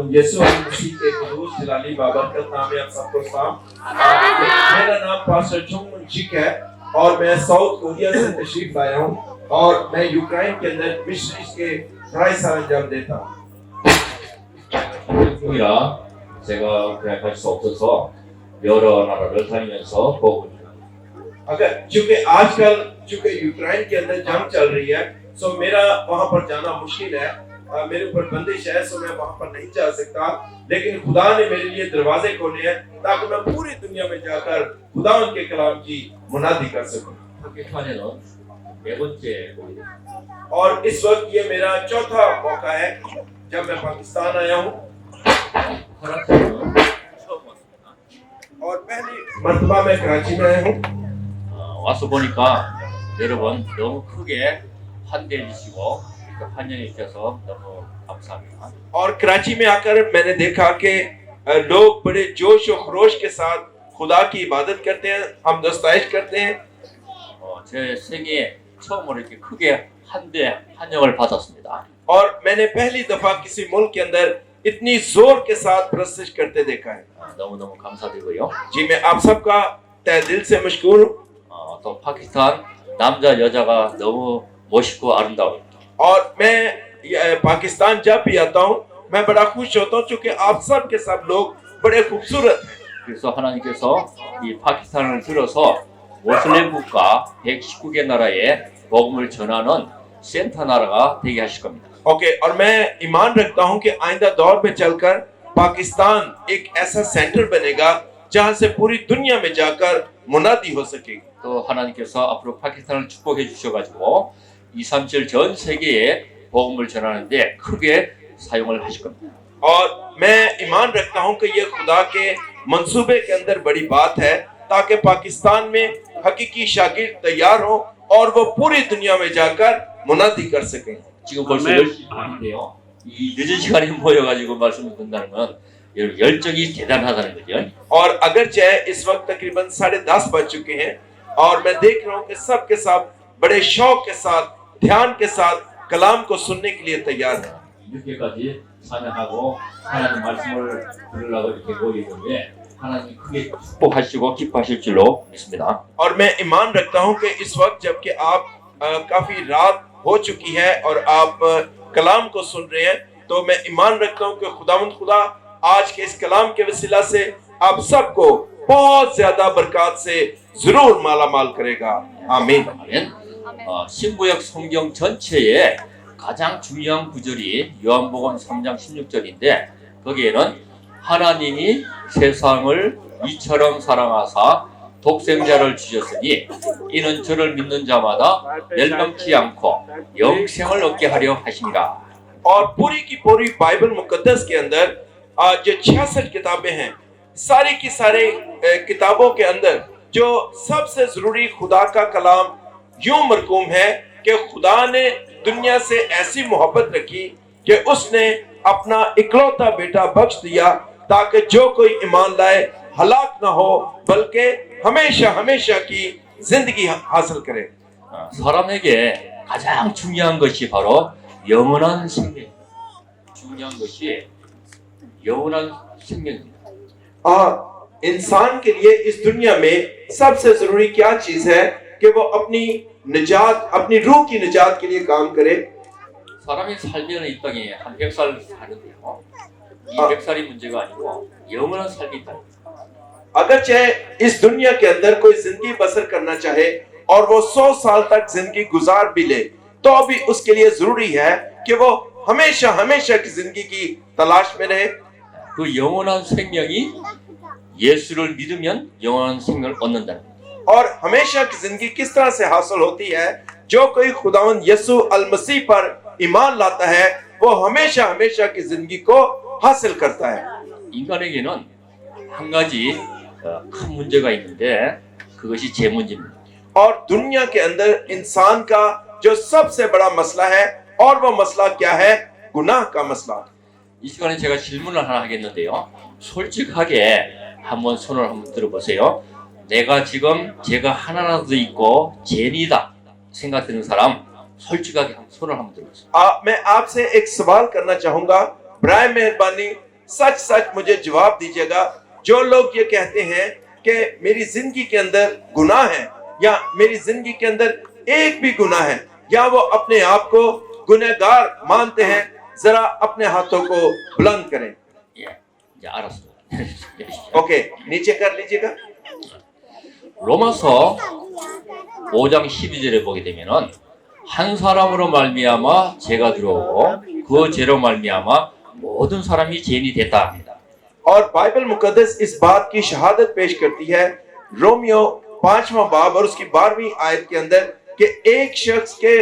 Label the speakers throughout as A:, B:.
A: यीशु मसीह के कुदूस जलाली बाबरकत नाम है आप सबको सलाम। मेरा नाम पास्टर चुंगमुन चिक है और मैं साउथ कोरिया से तशरीफ लाया हूँ और मैं यूक्रेन के अंदर मिशनरीज के पढ़ाई साल अंजाम देता हूँ।
B: 중이라 제가 그냥 갈 수 없어서 여러 나라를 다니면서 복음을
A: अगर चूंकि यूक्रेन के अंदर जंग चल रही है सो मेरा वहां पर जाना मुश्किल है, मेरे ऊपर बंदिश है, सो मैं वहां पर नहीं जा सकता, लेकिन खुदा ने मेरे लिए दरवाजे खोले हैं ताकि मैं पूरी दुनिया में जाकर खुदा के कलाम की मुनादी कर सकूं।
B: 파키스탄에는 네 번째 복음입니다.
A: और इस वक्त ये मेरा चौथा मौका है जब मैं पाकिस्तान आया हूँ
B: 허락자는 처음 왔습니다.
A: और पहली मर्तबा मैं कराची में आया हूँ।
B: 와서 보니까 여러분 너무 크게 환대해 주시고 이렇게 환영해 주셔서 너무 감사합니다.
A: और कराची में आकर मैंने देखा कि लोग बड़े जोश और खरोश के साथ खुदा की इबादत करते हैं, हम दस्ताइश करते हैं।
B: 제 생애에 처음으로 이렇게 크게 환영을 받았습니다.
A: और मैंने पहली दफा किसी मुल्क के अंदर इतनी जोर के साथ प्रस्तुत करते देखा है।
B: 너무너무 감사드리고요.
A: जी मैं आप सबका तहे दिल से मशकूर हूँ।
B: 또 파키스탄 남자 여자가 너무 멋있고 아름다워요.
A: और मैं पाकिस्तान जब भी आता हूँ मैं बड़ा खुश होता हूँ क्योंकि आप सब के सब लोग बड़े खूबसूरत हैं।
B: 그래서 하나님께서 이 파키스탄을 들어서 모슬렘 국가 119개 나라에 복음을 전하는 센터 나라가 되게 하실 겁니다.
A: ओके, और मैं ईमान रखता हूँ कि आइंदा दौर में चलकर पाकिस्तान एक ऐसा सेंटर बनेगा जहाँ से पूरी दुनिया में जाकर मुनादी हो सकेगी।
B: 또 하나님께서 앞으로 파키스탄을 축복해 주셔가지고 237 전 세계에 복음을 전하는데 크게 사용을 하실 겁니다.
A: और मैं ईमान रखता हूँ कि ये खुदा के मंसूबे के अंदर बड़ी बात है ताकि पाकिस्तान में हकीकी शागिर्द तैयार हो और वो पूरी दुनिया में जाकर मुनादी कर सकें।
B: 지금 벌써 10시인데요. 이 늦은 시간에 모여가지고 말씀을 듣는다는 건 열정이 대단하다는 거죠.
A: और अगरचे इस वक्त तकरीबन 10:30 बज चुके हैं और मैं देख रहा हूँ कि सब के सब बड़े शौक के साथ ध्यान के साथ कलाम को सुनने के लिए तैयार हैं।
B: 이렇게까지 찬양하고 하나님 말씀을 들으려고 이렇게 모이는데 하나님이 크게 축복하시고 기뻐하실 줄로 믿습니다.
A: और मैं ईमान रखता हूँ कि इस वक्त जबकि आप काफी रात हो चुकी है और आप कलाम को सुन रहे हैं तो मैं ईमान रखता हूँ कि खुदा आज के इस कलाम के वसीला से आप सबको बहुत ज्यादा बरकत से जरूर मालामाल करेगा। आमीन।
B: 신구약 성경 전체에 가장 중요한 구절이 요한복음 3장 16절인데 거기에는 하나님이 세상을 이처럼 사랑하사 독생자를 주셨으니 이는 저를 믿는 자마다 멸망치 않고 영생을 얻게 하려 하심이라.
A: और पूरी की पूरी बाइबल मुकद्दस के अंदर जो 66 किताबें हैं सारी की सारे किताबों के अंदर जो सबसे जरूरी खुदा का कलाम यूं मरकूम है कि खुदा ने दुनिया से ऐसी मोहब्बत रखी कि उसने अपना इकलौता बेटा बख्श दिया ताकि जो कोई ईमान लाए हलाक ना हो बल्कि हमेशा हमेशा की जिंदगी हासिल करे।
B: 사람에게 가장 중요한 것이 바로 영원한 생명. 중요한 것이 영원한 생명입니다.
A: इंसान के लिए इस दुनिया में सबसे जरूरी क्या चीज है कि वो अपनी निजात अपनी रूह की निजात के लिए काम करे।
B: 사람이 살면 이 땅에 한 100살 사는데요. 이 100살이 문제가 아니고 영원한 삶이 있다.
A: अगरचे इस दुनिया के अंदर कोई जिंदगी बसर करना चाहे और वो 100 साल तक जिंदगी गुजार भी ले तो भी उसके लिए जरूरी है कि वो हमेशा हमेशा की जिंदगी की तलाश में रहे।
B: 그 영원한 생명이 예수를 믿으면 영원한 생명을 얻는다는 거예요.
A: और हमेशा की जिंदगी किस तरह से हासिल होती है? जो कोई खुदावंद यीशु अल मसीह पर ईमान लाता है वो हमेशा हमेशा की जिंदगी को हासिल करता है।
B: 인간에게는 한 가지 큰 문제가 있는데 그것이 죄 문제입니다.
A: और दुनिया के अंदर इंसान का जो सबसे बड़ा मसला है और वो मसला क्या है? गुनाह का मसला।
B: 이 시간에 제가 질문을 하나 하겠는데요. 솔직하게 한번 손을 한번 들어보세요. 내가 지금 죄가 하나라도 있고 죄인이다 생각되는 사람 솔직하게 손을 한번 들어보세요.
A: मैं आपसे एक सवाल करना चाहूंगा। बराए मेहरबानी सच सच मुझे जवाब दीजिएगा, जो लोग ये कहते हैं कि मेरी जिंदगी के अंदर गुनाह है या मेरी जिंदगी के अंदर एक भी गुनाह है या वो अपने आप को गुनहगार मानते हैं, जरा अपने हाथों को बुलंद करें।
B: 예, 이제 알았습니다.
A: ओके, नीचे कर लीजिएगा।
B: 로마서 5장 12절에 보게 되면은 한 사람으로 말미암아 죄가 들어오고 그 죄로 말미암아 모든 사람이 죄인이 됐다 합니다.
A: और बाइबल मुकद्दस इस बात की शहादत पेश करती है रोमियो 5वां बाब और उसकी 12वीं आयत के अंदर कि एक शख्स के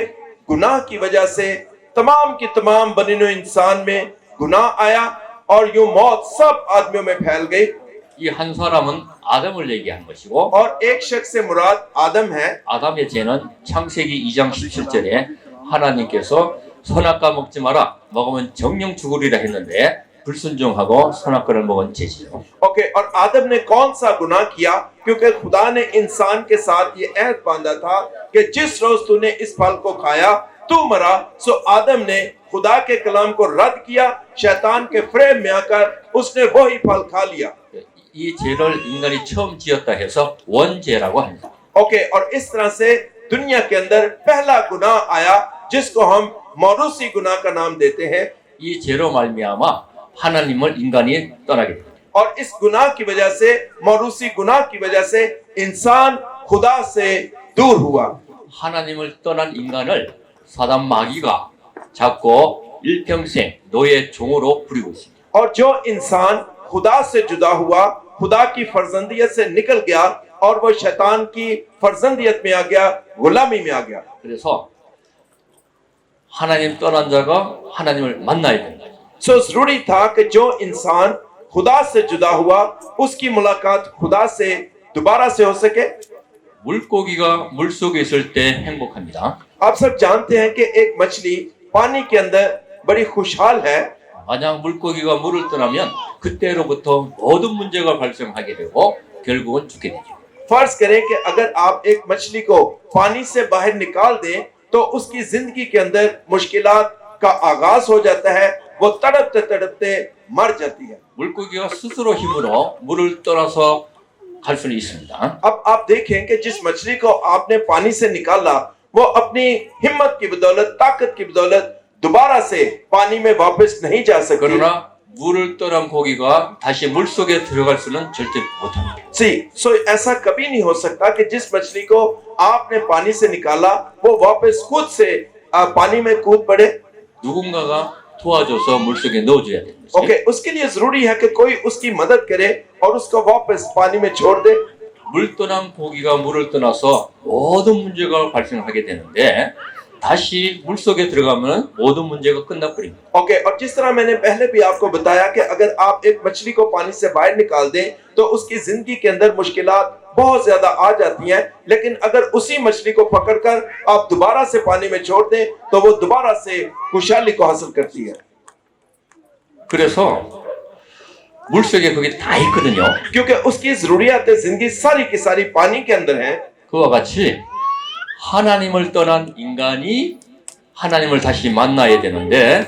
A: गुनाह की वजह से तमाम की तमाम बने हुए इंसान में गुनाह आया और यूं मौत सब आदमियों में फैल गई।
B: 이 한 사람은 아담을 얘기한 것이고
A: और एक शख्स से मुराद आदम है।
B: 아담의 죄는 창세기 2장 17절에 하나님께서 선악과 먹지 마라, 먹으면 정령 죽으리라 했는데 불순종하고 선악과를 먹은 죄지요.
A: ओके, और आदम ने कौन सा गुनाह किया? क्योंकि खुदा ने इंसान के साथ ये अहद बांधा था कि जिस रोज तूने इस फल को खाया तू मरा। सो आदम ने खुदा के कलाम को रद्द किया, शैतान के फ्रेम में आकर उसने वही फल खा लिया।
B: 이 죄를 인간이 처음 지었다 해서 원죄라고 합니다.
A: ओके, और इस तरह से दुनिया के अंदर पहला गुनाह आया जिसको हम मौरूसी गुनाह का नाम देते हैं।
B: 이 죄로 말미암아 하나님을 인간이 떠나게 됩니다.
A: और इस गुनाह की वजह से, मौरूसी गुनाह की वजह से इंसान खुदा से दूर हुआ।
B: 하나님을 떠난 인간을 사단 마귀가 잡고 일평생 노예 종으로 부리고 있습니다.
A: और जो इंसान खुदा से जुदा हुआ, खुदा की फर्जंदियत से निकल गया और वो शैतान की फर्जंदियत में आ गया, गुलामी में आ गया।
B: 그래서 하나님 떠난 자가 하나님을 만나야 된다.
A: सो जरूरी था कि जो इंसान खुदा से जुदा हुआ उसकी मुलाकात खुदा से दोबारा से हो सके।
B: 물고기가 물속에 있을 때 행복합니다.
A: आप सब जानते हैं कि एक मछली पानी के अंदर बड़ी खुशहाल है।
B: 만약 물고기가 물을 떠나면 그때로부터 모든 문제가 발생하게 되고 결국은 죽게 되죠.
A: फर्ज करें कि अगर आप एक मछली को पानी से बाहर निकाल दें तो उसकी जिंदगी के अंदर मुश्किलात का आगाज हो जाता है, वो तड़पते तड़पते मर जाती है।
B: 물고기가 스스로 힘으로 물을 떠나서 갈 수는 있습니다.
A: अब आप देखें कि जिस मछली को आपने पानी से निकाला वो अपनी हिम्मत की बदौलत, ताकत की बदौलत दोबारा से पानी में वापस नहीं जा सकती।
B: 그러나 물을 떠난 고기가 다시 물속에 들어갈 수는 절대 못합니다.
A: सो ऐसा कभी नहीं हो सकता कि जिस मछली को आपने पानी से निकाला वो वापस खुद से पानी में कूद पड़े।
B: 누군가가 도와줘서 물속에 넣어줘야 되는 거지.
A: ओके, उसके लिए जरूरी है कि कोई उसकी मदद करे और उसको वापस पानी में छोड़ दे।
B: 물 떠난 고기가 물을 떠나서 모든 문제가 발생하게 되는데 다시 물속에 들어가면 모든 문제가 끝나버립니다.
A: ओके, और जिस तरह मैंने पहले भी आपको बताया कि अगर आप एक मछली को पानी से बाहर निकाल दें तो उसकी जिंदगी के अंदर मुश्किलात बहुत ज्यादा आ जाती हैं, लेकिन अगर उसी मछली को पकड़कर आप दोबारा से पानी में छोड़ दें तो वो दोबारा से खुशहाली को हासिल करती है।
B: 그래서 물속에 그게 다 있거든요.
A: क्योंकि उसकी जरूरियात जिंदगी सारी की सारी पानी के अंदर है।
B: 그와 같이 하나님을 떠난 인간이 하나님을 다시 만나야 되는데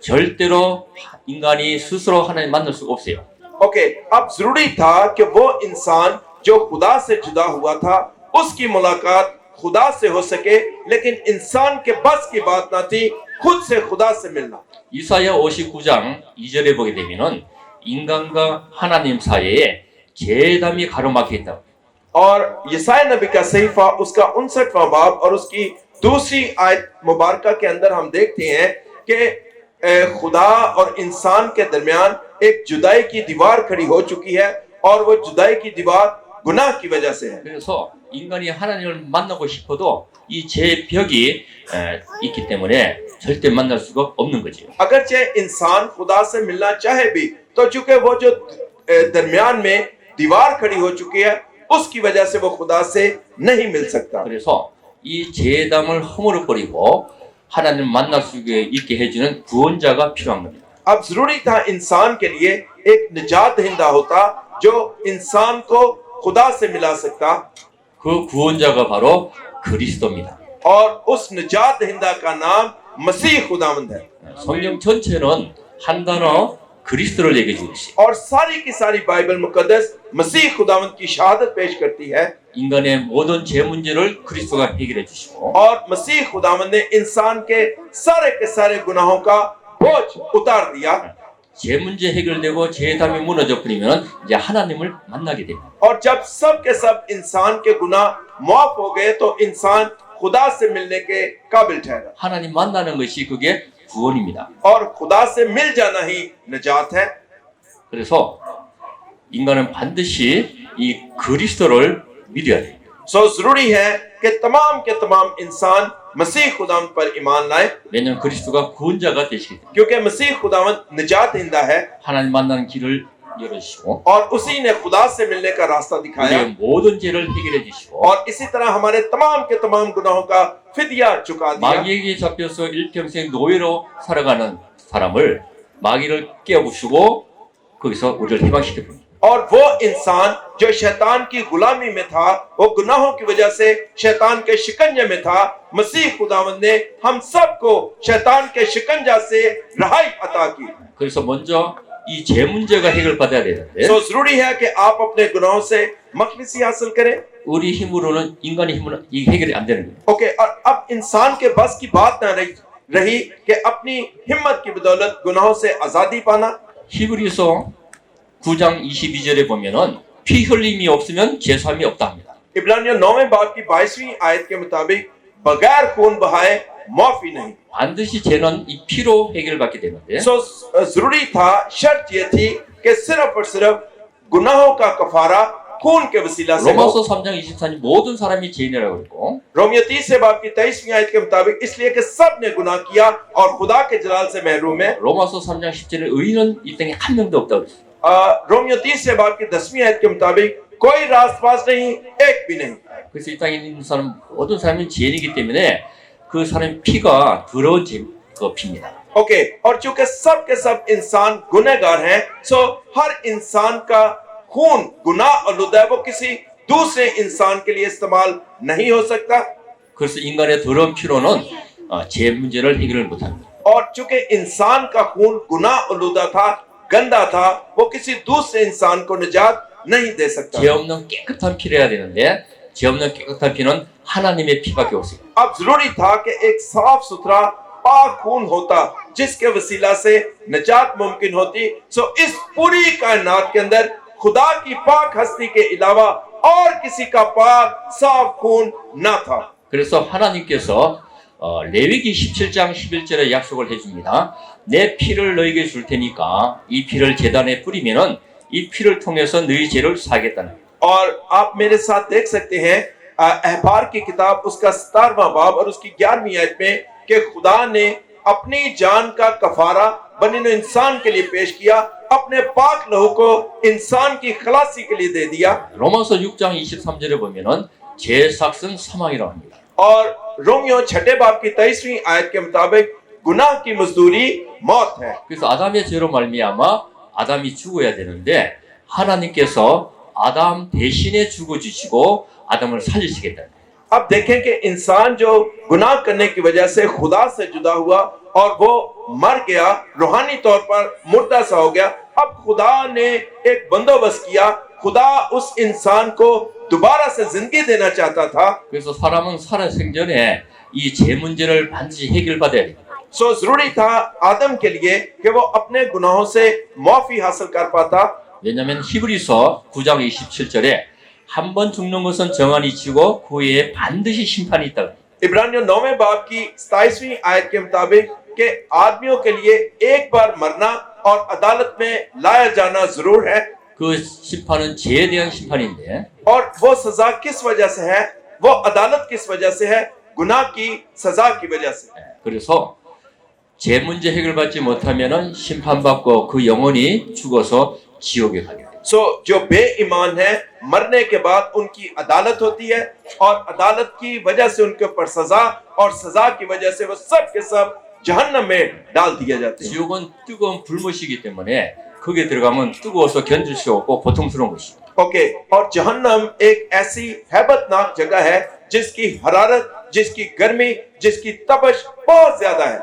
B: 절대로 인간이 스스로 하나님 만날 수가 없어요.
A: ओके, अब जरूरी था कि वो इंसान जो खुदा से जुदा हुआ था उसकी मुलाकात खुदा से हो सके, लेकिन इंसान के बस की बात ना थी खुद से खुदा से मिलना।
B: 이사야 59장 2절에 보게 되면은 인간과 하나님 사이에 제담이 가로막혀 있다.
A: और यसाया नबी का सहीफा उसका 59वां बाब और उसकी दूसरी आयत मुबारका के अंदर हम देखते हैं कि खुदा और इंसान के दरमियान एक जुदाई की दीवार खड़ी हो चुकी है और वो जुदाई की दीवार गुनाह की वजह से है।
B: 그래서 인간이 하나님을 만나고 싶어도 이 죄벽이 있기 때문에 절대 만날 수가 없는 거죠.
A: अगरचे इंसान खुदा से मिलना चाहे भी तो चूंकि वो जो दरमियान में दीवार खड़ी हो चुकी है उसकी वजह से वो खुदा से नहीं मिल सकता।
B: 그래서 이 죄담을 허물어 버리고 하나님 만날 수 있게 해주는 구원자가 필요한 겁니다.
A: अब जरूरी था इंसान के लिए एक निजात दहिंदा होता जो इंसान को खुदा से मिला सकता।
B: 그 구원자가 바로 그리스도입니다.
A: और उस निजात दहिंदा का नाम मसीह खुदावंद है।
B: 성경 전체는 한 단어 그리스도를 얘기해주고 있어요.
A: और सारी की सारी बाइबल मुकद्दस मसीह खुदावंद की शहादत पेश करती है
B: 인간의 모든 죄 문제를 그리스도가 해결해 주시고
A: और मसीह खुदावंद ने इंसान के सारे गुनाहों का बोझ उतार दिया
B: 죄 문제 해결되고 죄의 담이 무너져 버리면 이제 하나님을 만나게 됩니다.
A: और जब सब के सब इंसान के गुनाह माफ हो गए तो इंसान खुदा से मिलने के काबिल ठहरा
B: 하나님 만나는 것이 그게 구원입니다.
A: और खुदा से मिल जाना ही निजात है
B: 그래서 인간은 반드시 이 그리스도를 믿어야 돼요.
A: सो जरूरी है कि तमाम के तमाम इंसान मसीह खुदावंद पर ईमान लाए
B: 왜냐하면 그리스도가 구원자가 되시기 때문에
A: क्योंकि मसीह खुदावंद निजात हिंदा है
B: 하나님 만나는 길을 열어주시고
A: और उसी ने खुदा से मिलने का रास्ता दिखाया
B: 우리의 모든 죄를 해결해 주시고
A: और इसी तरह हमारे तमाम के तमाम गुनाहों का फिदिया चुका दिया
B: 마귀에게 잡혀서 일평생 노예로 살아가는 사람을 마귀를 깨어부수고 거기서 우리를 해방시켜 줍니다.
A: और वो इंसान जो शैतान की गुलामी में था वो गुनाहों की वजह से शैतान के शिकंजे में था मसीह खुदावंद ने हम सबको शैतान के शिकंजा से रहाई अता की
B: 그래서 먼저 이 죄 문제가 해결받아야 되는데
A: सो जरूरी है कि आप अपने गुनाहों से मखलिसी हासिल करें
B: 우리 힘으로는 인간의 힘으로는 이 해결이 안 되는 거예요.
A: ओके और अब इंसान के बस की बात ना रही कि अपनी हिम्मत की बदौलत गुनाहों से आजादी पाना
B: 히브리서 9장 22절에 보면은 피 흘림이 없으면 죄사함이 없다 합니다.
A: इब्रानियों 9वें बाब की 22वीं आयत के मुताबिक बगैर खून बहाए माफी नहीं
B: 반드시 죄는 이 피로 해결받게 되는데
A: सो जरूरी था शर्त ये थी कि सिर्फ और सिर्फ गुनाहों का कफारा खून के वसीला से हो
B: 로마서 3장 24절 모든 사람이 죄인이라고 했고
A: रोमियो 30 बाब की 23वीं आयत के मुताबिक इसलिए कि सब ने गुनाह किया और खुदा के जलाल से महरूम है
B: 로마서 3장 10절에 의인은 이 땅에 한 명도 없다고 그랬어요.
A: रोमियो 30 बाब की 10वीं आयत के मुताबिक कोई रास्तबाज नहीं एक भी नहीं
B: 그래서 이 땅에 있는 사람 모든 사람이 죄인이기 때문에 그 사람의 피가 더러운 그 피입니다.
A: ओके और चूंकि सब के सब इंसान गुनहगार हैं सो हर इंसान का खून गुनाह और वो किसी दूसरे इंसान के लिए इस्तेमाल नहीं हो सकता
B: 그래서 인간의 더러운 피로는 죄 문제를 해결을 못합니다.
A: और चूंकि इंसान का खून गुनाह और था गंदा था वो किसी दूसरे इंसान को निजात नहीं दे सकता
B: 죄 없는 깨끗한 피를 해야 되는데 죄 없는 깨끗한 피는 하나님의 피밖에 없어요.
A: अब जरूरी था कि एक साफ सुथरा पाक खून होता जिसके वसीला से निजात मुमकिन होती सो इस पूरी कायनात के अंदर खुदा की पाक हस्ती के अलावा और किसी का पाक साफ खून न था
B: 그래서 하나님께서 레위기 17장 11절에 약속을 해줍니다. 내 피를 너에게 줄 테니까 이 피를 제단에 뿌리면은 이 피를 통해서 너희 죄를 사하겠다는 거예요.
A: और आप मेरे साथ देख सकते हैं अहबार की किताब उसका 17वां बाब और उसकी 11वीं आयत में कि खुदा ने अपनी जान का कफारा बनी इंसान के लिए पेश किया अपने पाक लहू को इंसान की खलासी के लिए दे दिया
B: 로마서 6장 23절에 보면은 죄 삭은 사망이라고 합니다.
A: और रोमियो 6 बाब की 23वीं आयत के मुताबिक गुनाह की मजदूरी मौत है
B: 그래서 아담의 죄로 말미암아 아담이 죽어야 되는데 하나님께서 아담 대신에 죽어주시고 아담을 살리시겠다.
A: अब देखें कि इंसान जो गुनाह करने की वजह से खुदा से जुदा हुआ और वो मर गया रूहानी तौर पर मुर्दा सा हो गया अब खुदा ने एक बंदोबस्त किया खुदा उस इंसान को दोबारा से जिंदगी देना चाहता था
B: 그래서 사람은 살아 생전에 이 죄 문제를 반드시 해결받아야 됩니다.
A: सो जरूरी था आदम के लिए कि वो अपने गुनाहों से माफी हासिल कर पाता
B: 왜냐하면 히브리서 9장 27절에 한 번 죽는 것은 정한이 치고 그 후에 반드시 심판이 있다.
A: इब्रानियों 9वें बाब की 27वीं आयत के मुताबिक कि आदमियों के लिए एक बार मरना और अदालत में लाया जाना जरूर है
B: 그 심판은 죄에 대한 심판인데
A: और वो सजा किस वजह से है वो अदालत किस वजह से है गुनाह की सजा की वजह से
B: 그래서 죄 문제 해결받지 못하면은 심판받고 그 영혼이 죽어서 지옥에 가게 돼요.
A: सो जो बेईमान है मरने के बाद उनकी अदालत होती है और अदालत की वजह से उनके ऊपर सजा और सजा की वजह से वो सब के सब जहन्नम में डाल दिया जाते हैं
B: 지옥은 뜨거운 불못이기 때문에 거기에 들어가면 뜨거워서 견딜 수 없고 고통스러운 것이죠.
A: ओके और जहन्नम एक ऐसी हैबतनाक जगह है जिसकी हरारत जिसकी गर्मी जिसकी तपश बहुत ज्यादा है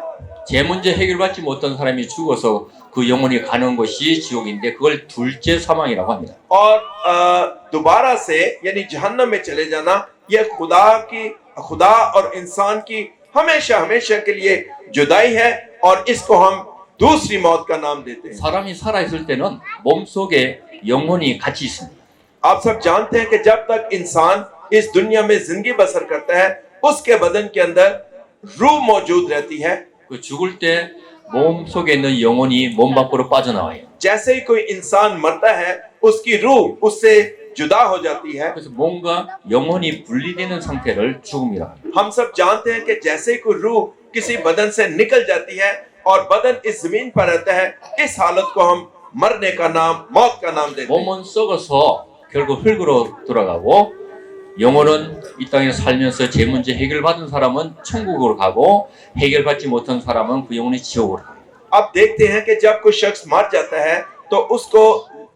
B: 제 문제 해결받지 못한 사람이 죽어서 그 영혼이 가는 것이 지옥인데 그걸 둘째 사망이라고 합니다.
A: और दोबारा से यानी जहन्नम में चले जाना यह खुदा और इंसान की हमेशा हमेशा के लिए जुदाई है और इसको हम दूसरी मौत का नाम देते हैं।
B: 사람이 살아 있을 때는 몸속에 영혼이 같이 있습니다.
A: आप सब जानते हैं कि जब तक इंसान इस दुनिया में जिंदगी बसर करता है उसके बदन के अंदर रूह मौजूद रहती है।
B: 그 죽을 때 몸속에 있는 영혼이 몸 밖으로 빠져나와요.
A: जैसे ही कोई इंसान मरता है उसकी रूह उससे जुदा हो जाती है।
B: 그래서 몸과 영혼이 분리되는 상태를 죽음이라고 합니다.
A: हम सब जानते हैं कि जैसे ही कोई रूह किसी बदन से निकल जाती है और बदन इस जमीन पर रहता है इस हालत को हम मरने का नाम मौत का नाम देते हैं।
B: 몸은 썩어서 결국 흙으로 돌아가고 영혼은 이 땅에 살면서 제 문제 해결받은 사람은 천국으로 가고 해결받지 못한 사람은 그 영혼이 지옥으로 가요.
A: आप देखते हैं कि जब कोई शख्स मर जाता है तो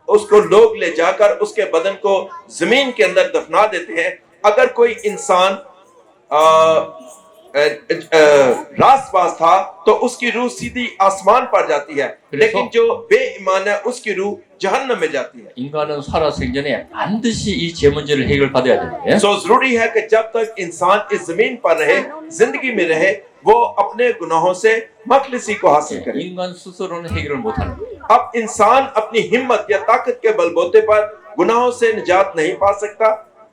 A: उसको लोग ले जाकर उसके बदन को जमीन के अंदर दफना देते हैं। अगर कोई इंसान रासपास था तो उसकी रूह सीधी आसमान पर जाती है, लेकिन जो बेईमान है उसकी रूह जहन्नम में जाती है।
B: 인간은 살아 생전에 반드시 이 제 문제를 해결받아야 되는데
A: सो जरूरी है कि जब तक इंसान इस जमीन पर रहे, जिंदगी में रहे, वो अपने गुनाहों से मखलिसी को हासिल करे।
B: 인간 스스로는 해결을 못하는 거예요.
A: अब इंसान अपनी हिम्मत या ताकत के बलबूते पर गुनाहों से निजात नहीं पा सकता।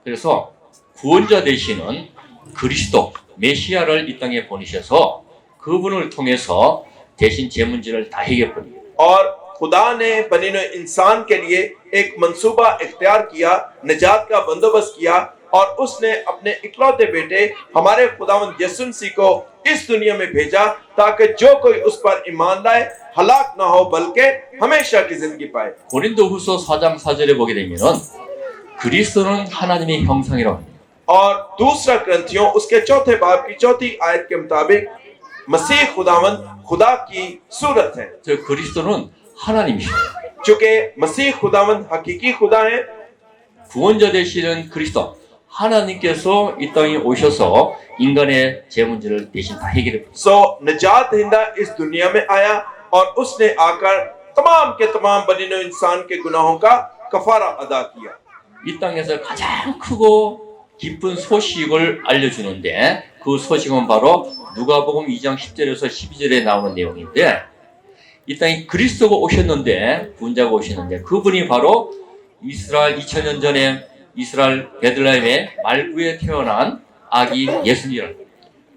B: 그래서 구원자 되시는 그리스도 메시아를 이 땅에 보내셔서 그분을 통해서 대신 제 문제를 다 해결합니다.
A: और खुदा ने बनीनो इंसान के लिए एक मंसूबा इख्तियार किया, निजात का बंदोबस्त किया और उसने अपने इकलौते बेटे हमारे खुदावंद यीशु मसीह को इस दुनिया में भेजा ताकि जो कोई उस पर ईमान लाए हलाक ना हो बल्कि हमेशा की जिंदगी पाए।
B: 고린도후서 4장 4절에 보게 되면은 그리스도는 하나님의 형상이라고 합니다.
A: और दूसरा ग्रंथियों उसके चौथे बाब की चौथी आयत के मुताबिक मसीह खुदावंद खुदा की सूरत है।
B: 저 그리스도는 하나님이십니다.
A: चूंकि मसीह खुदावंद हकीकी खुदा है,
B: 구원자 되시는 그리스도 하나님께서 이 땅에 오셔서 인간의 제 문제를 대신 다 해결해
A: सो निजात हिंदा इस दुनिया में आया और उसने आकर तमाम के तमाम बनीनो इंसान के गुनाहों का कफारा अदा किया।
B: 이 땅에서 가장 크고 기쁜 소식을 알려주는데 그 소식은 바로 누가복음 2장 10절에서 12절에 나오는 내용인데 이 땅에 그리스도가 오셨는데 구원자가 오셨는데 그분이 바로 이스라엘 2000년 전에 이스라엘 베들레헴의 말구에 태어난 아기 예수님이라는 거예요.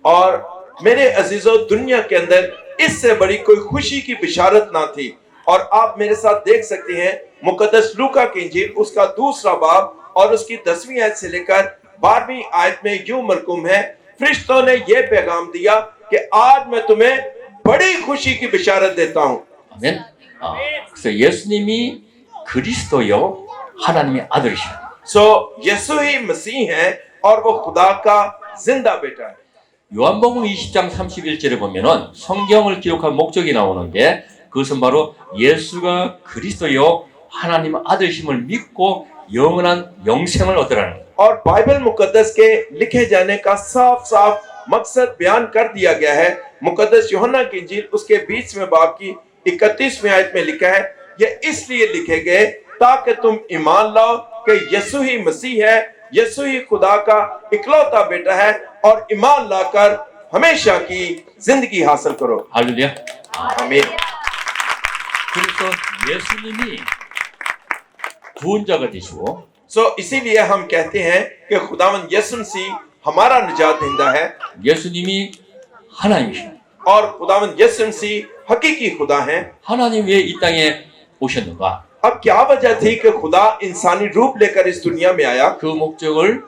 A: और मेरे अजीजों दुनिया के अंदर इससे बड़ी कोई खुशी की बिशारत ना थी। और आप मेरे साथ देख सकते हैं मुकद्दस लूका की इंजील उसका दूसरा बाब और उसकी 10वीं आयत से लेकर 12वीं आयत में यूं मरकूम है, फरिश्तों ने यह पैगाम दिया कि आज मैं तुम्हें बड़ी खुशी की बिशारत देता हूं।
B: 아멘. 그래서 예수님이 그리스도요 하나님의 아들이십니다.
A: सो यीशु ही मसीह है और वो खुदा का जिंदा बेटा है।
B: 요한복음 20장 31절에 보면은 성경을 기록한 목적이 나오는데 그것은 바로 예수가 그리스도요 하나님 아들심을 믿고 영원한 영생을 얻으라는 거예요.
A: और बाइबल मुकद्दस के लिखे जाने का साफ साफ मकसद बयान कर दिया गया है। मुकद्दस यूहन्ना की इंजील उसके 20वें बाब की 31वें आयत में लिखा है, ये इसलिए लिखे गए ताकि तुम ईमान लाओ कि यीशु ही मसीह है, यीशु ही खुदा का इकलौता बेटा है और ईमान लाकर हमेशा की जिंदगी हासिल करो।
B: 할렐루야.
A: आमीन।
B: 그래서 예수님이 구원자가 되시고
A: सो इसीलिए हम कहते हैं कि खुदावंद यीशु मसीह हमारा निजात देता है
B: 예수님이 하나님이십니다.
A: और खुदावंद यीशु मसीह हकीकी खुदा हैं।
B: 하나님 왜 이 땅에 오셨는가?
A: अब क्या वजह थी कि खुदा इंसानी रूप लेकर इस दुनिया में आया?
B: 그 목적을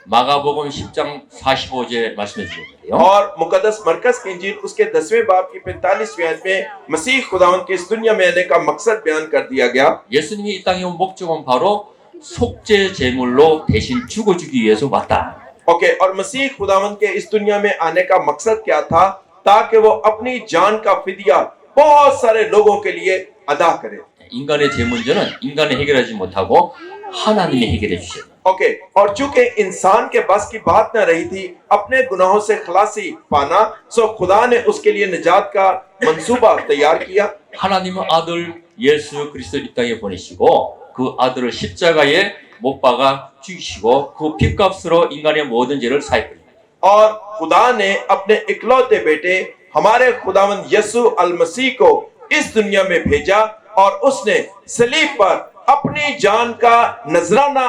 B: 마가복음 10장 45절에 말씀해 주셨는데요.
A: और मुकद्दस मरकज की इंजील उसके 10वें बाब की 45वीं आयत में मसीह खुदावंद के इस दुनिया में आने का मकसद बयान कर दिया गया।
B: 예수님이 이 땅에 온 목적은 바로 속죄 제물로 대신 죽어주기 위해서 왔다.
A: ओके, और मसीह खुदावंद के इस दुनिया में आने का मकसद क्या था? ताकि वो अपनी जान का फिदिया बहुत सारे लोगों के लिए अदा करे।
B: 인간의 제 문제는 인간이 해결하지 못하고 하나님이 해결해 주셔요.
A: ओके और चूंकि इंसान के बस की बात न रही थी अपने गुनाहों से खलासी पाना, सो खुदा ने उसके लिए निजात का मंसूबा तैयार किया।
B: 하나님은 아들 예수 그리스도를 이 땅에 보내시고 그 아들을 십자가에 못 박아 죽이시고 그 핏값으로 인간의 모든 죄를 사해버립니다.
A: और खुदा ने अपने इकलौते बेटे हमारे खुदावंद यसु अल मसीह को इस दुनिया में भेजा और उसने सलीब पर अपनी जान का नजराना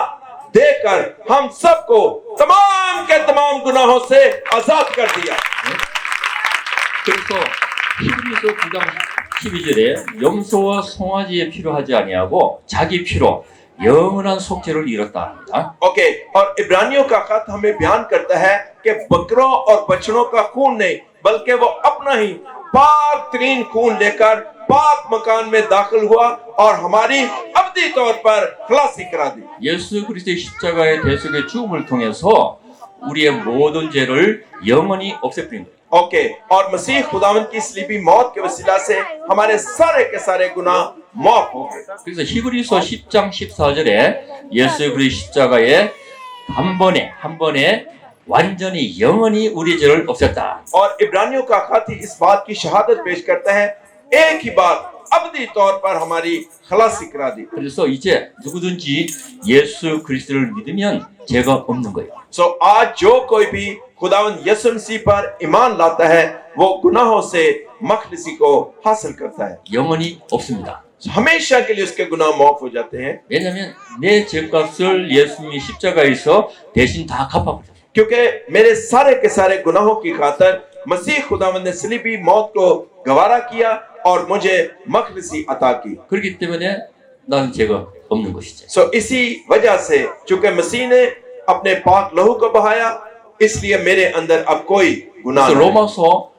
A: देकर हम सबको तमाम के तमाम गुनाहों से आजाद कर दिया।
B: 그래서 히브리서 9장 12절에 염소와 송아지의 피로 하지 아니하고 자기 피로 영원한 속죄를 이뤘다 합니다.
A: ओके और इब्रानियों का खत हमें बयान करता है कि बकरों और बछड़ों का खून नहीं बल्कि वो अपना ही पाक तरीन खून लेकर पाक मकान में दाखिल हुआ और हमारी अबदी तौर पर खलासी करा दी।
B: 예수 그리스도의 십자가의 대속의 죽음을 통해서 우리의 모든 죄를 영원히 없애버린 거예요.
A: ओके और मसीह खुदावंद की सलीबी मौत के वसीला से हमारे सारे के सारे गुनाह माफ हो गए।
B: 그래서 히브리서 10장 14절에 예수 그리스도의 십자가에 한 번에 완전히 영원히 우리 죄를 없앴다.
A: और इब्रानियों का खत ही इस बात की शहादत पेश करता है एक ही बात अबदी तौर पर हमारी खलासी करा दी।
B: 그래서 이제 누구든지 예수 그리스도를 믿으면 죄가 없는 거예요.
A: सो आज जो कोई भी खुदावंद यसु मसीह पर ईमान लाता है वो गुनाहों से मखलिसी को हासिल करता है,
B: 영원히 없습니다.
A: हमेशा के लिए उसके गुनाह माफ हो जाते हैं।
B: 왜냐하면 내 죄값을 예수님이 십자가에서 대신 다 갚아버렸어요.
A: क्योंकि मेरे सारे के सारे गुनाहों की खातर मसीह खुदावंद ने सलीबी मौत को गवारा किया और मुझे मखलिसी अता की।
B: 그렇기 때문에 나는 죄가 없는 것이죠.
A: सो इसी वजह से चूंकि मसीह ने अपने पाक लहू को बहाया इसलिए मेरे अंदर अब कोई गुनाह
B: 그래서
A: नहीं।
B: 로마서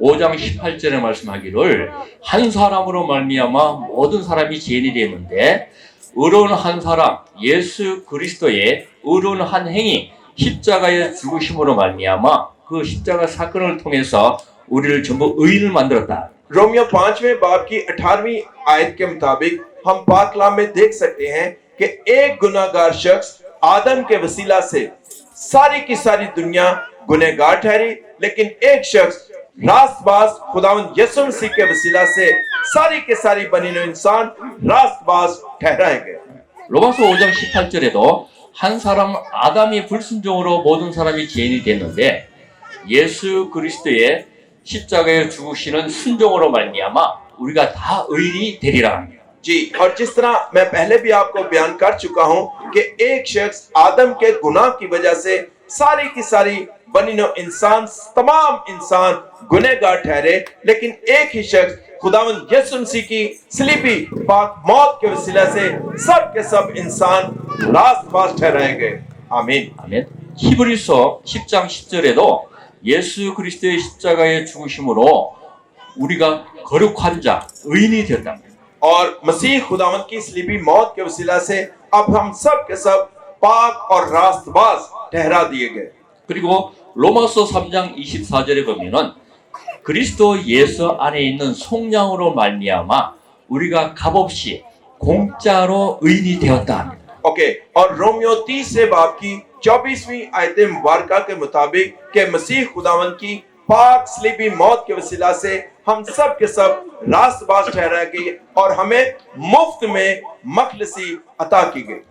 B: 5장 18절에 말씀하기를 한 사람으로 말미암아 모든 사람이 죄인이 되었는데 의로운 한 사람 예수 그리스도의 의로운 한 행위 십자가의 죽으심으로 말미암아 그 십자가 사건을 통해서 우리를 전부 의인을 만들었다.
A: रोमियो 5वें बाब की 18वीं आयत के मुताबिक हम पाक कलाम में देख सकते हैं कि एक गुनाहगार शख्स आदम के वसीला से सारी की सारी दुनिया गुनहगार ठहरी, लेकिन एक शख्स रास्तबाज खुदावंद यसु मसीह के वसीला से सारी के सारी बनी हुई इंसान रास्तबाज ठहराए गए।
B: 로마서 5장 18절에도 한 사람 아담이 불순종으로 모든 사람이 죄인이 됐는데 예수 그리스도의 십자가에 죽으시는 순종으로 말미암아 우리가 다 의인이 되리라 합니다.
A: जी, और जिस तरह मैं पहले भी आपको बयान कर चुका हूं कि एक शख्स आदम के गुनाह की वजह से सारी की सारी बनी नौ इंसान तमाम इंसान गुनहगार ठहरे, लेकिन एक ही शख्स खुदावंद यसु मसीह की सलीबी पाक मौत के वसीला से सब के सब इंसान रास्तबाज ठहराए गए। आमीन।
B: 아멘. 히브리서 10장 10절에도 예수 그리스도의 십자가의 죽으심으로 우리가 거룩한 자, 의인이 되었다.
A: और मसीह खुदावंद की सलीबी मौत के वसीला से अब हम सब के सब पाक और रास्तबाज ठहरा दिए गए।
B: 그리고 로마서 3장 24절에 보면은 그리스도 예수 안에 있는 속량으로 말미암아 우리가 값없이 공짜로 의인이 되었다 합니다.
A: ओके, और रोमियो 30 बाब की 24वीं आयत मुबारक के मुताबिक के मसीह खुदावंद की पाक सलीबी मौत के वसीला से हम सब के सब रास्तबाज ठहराए गए और हमें मुफ्त में मखलसी अता की गई।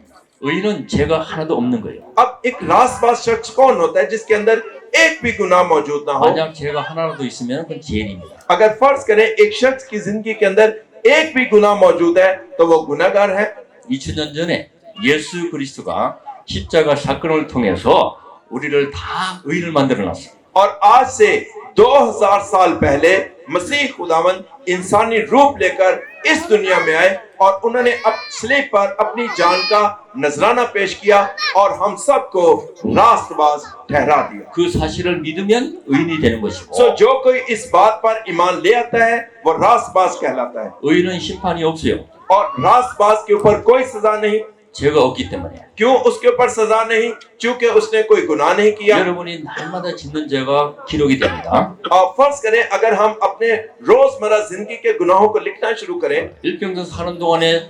B: 의인은 죄가 하나도 없는 거예요.
A: अब एक रास्तबाज शख्स कौन होता है जिसके अंदर एक भी गुनाह मौजूद ना हो?
B: 만약 죄가 하나라도 있으면 그건 죄인입니다.
A: अगर फर्ज करें एक शख्स की जिंदगी के अंदर एक भी गुनाह मौजूद है तो वो गुनाहगार है।
B: 2000년 전에 예수 그리스도가 십자가 사건을 통해서 우리를 다 의인을 만들어 놨어요.
A: और आज से 2000 साल पहले मसीह खुदावंद इंसानी रूप लेकर इस दुनिया में आए और उन्होंने अब सलीब पर अपनी जान का नजराना पेश किया और हम सबको रास्तबाज ठहरा दिया।
B: 그 사실을 믿으면 의인이 되는 것이고
A: सो जो कोई इस बात पर ईमान ले आता है वो रास्तबाज कहलाता है
B: 의인은 심판이 없어요.
A: और रास्तबाज के ऊपर कोई सजा नहीं।
B: 죄가 없기 때문에.
A: क्यों उसके ऊपर सजा नहीं? क्योंकि उसने कोई गुनाह नहीं किया।
B: 여러분이 날마다 짓는 죄가 기록이 됩니다.
A: फर्ज करें अगर हम अपने रोजमर्रा जिंदगी के गुनाहों को लिखना शुरू करें,
B: 일평생 사는 동안에